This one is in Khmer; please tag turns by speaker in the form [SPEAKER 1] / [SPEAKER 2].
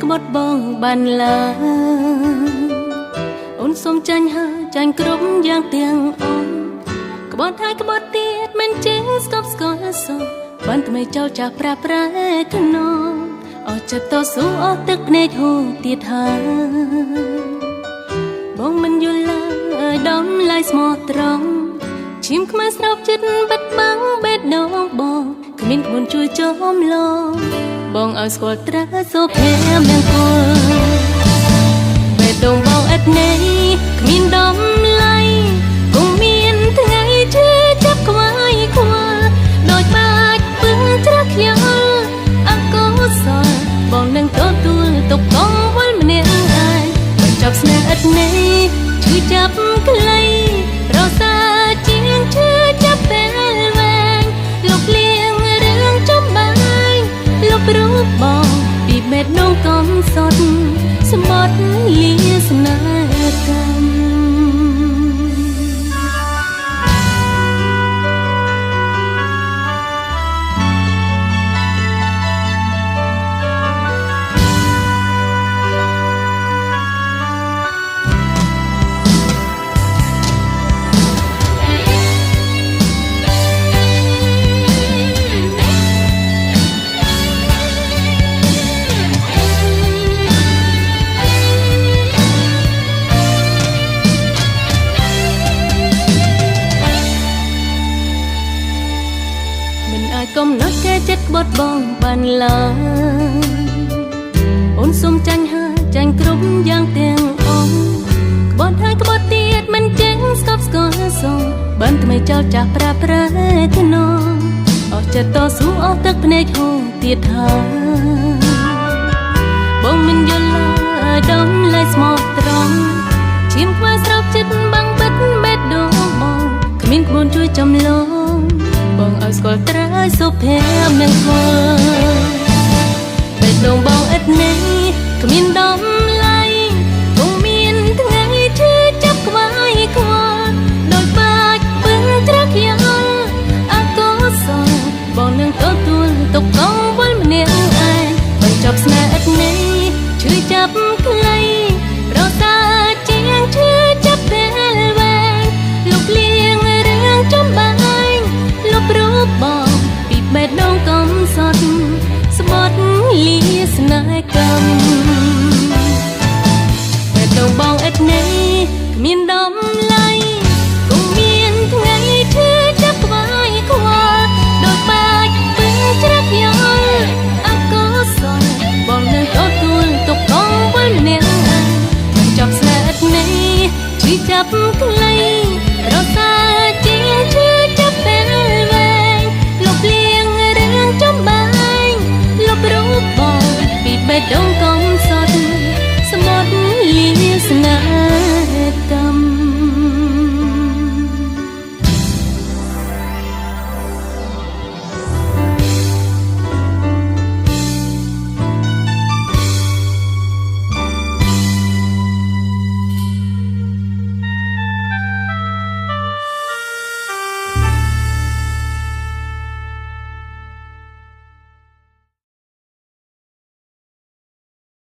[SPEAKER 1] ក្បត់បងបានឡើអូនសុំចាញ់ហើចាញ់គ្រប់យ៉ាងទាំងអូនក្បត់ហើយក្បត់ទៀតមិនចេះស្គប់ស្កល់សោះបានថ្មីចោលចាស់ប្រាប្រែខ្នងអស់ចិត្តតស៊ូអស់ទឹកភ្នែកហូរទៀតហើយបងមិនយល់ឡើយដំឡាយស្មោះត្រង់ឈាមខ្មៅស្របចិត្តបិទបាំងបេះដូងបងគ្មានក្បួនជួយចោមឡងបងឲ្យស្គាល់ត្រាសូភែមទាំងគល់បេះដូងបងឥតន័យគ្មានដំឡៃគង់មានថ្ងៃជឿចាប់ខ្វាយខ្វល់ដូចបាច់ពឹងច្រាស់ខ្យល់អកុសលបងនឹងទទួលទុកកងវល់ម្នាក់ឯងបញ្ចប់ស្នេហ៍ឥតន័យឈឺចាប់ក្លៃរសាជាងឈឺចាប់ពេលវែងលុបលៀងរឿងចំបាយលុបរូបបងពីបេះដូងកំសត់សម្បត្តិលាស្នេហ៍កម្មកំណត់កែចិត្តក្បត់បងបានឡើយអូនសុំចាញ់ហើចាញ់គ្រប់យ៉ាងទាំងអូនក្បត់ហើយក្បត់ទៀតមិនចេះស្កប់ស្កល់សោះបានថ្មីចោលចាស់ប្រាប្រែខ្នងអស់ចិត្តតស៊ូអស់ទឹកភ្នែកហូរទៀតហើយបងមិនយល់ឡើយដំឡាយស្មោះត្រង់ឈាមខ្វះស្របចិត្តបាំងបិទបេះដូងបងគ្មានក្បួនជួយចំឡងបងឲ្យស្គាល់ត្រាយសុភែមនឹងគល់បេះដូងបងឥតន័យគ្មានដំឡៃគង់មានថ្ងៃជឿចាប់ខ្វាយខ្វល់ដូចបាច់ពឹងច្រាស់ខ្យល់អកុសលបងនឹងទទួលទុកកងវល់ម្នាក់ឯងបញ្ចប់ស្នេហ៍ឥតន័យឈឺចាប់ក្លៃរសាជាងឈឺចាប់ពេលវែងលុបលៀងរឿងចំបាយលុបរូបបងពីបេះដូងកំសត់ស្បត់លាស្នេហ៍កម្មបេះដូងបងឥតន័យគ្មានដំឡៃគង់មានថ្ងៃឈឺចាប់ខ្វាយខ្វល់ដូចបាច់ពឹងច្រាស់ខ្យល់អកុសលបងនឹងទទួលទុកកងវល់ម្នាក់ឯងបញ្ចប់ស្នេហ៍ឥតន័យឈឺចាប់ក្លៃរសាជាងឈឺចាប់ពេលវែងលុបលៀងរឿងចំបាយលុបរូបបងពីបេះដូងកំសត់ស្មត់លាស្នេហ៍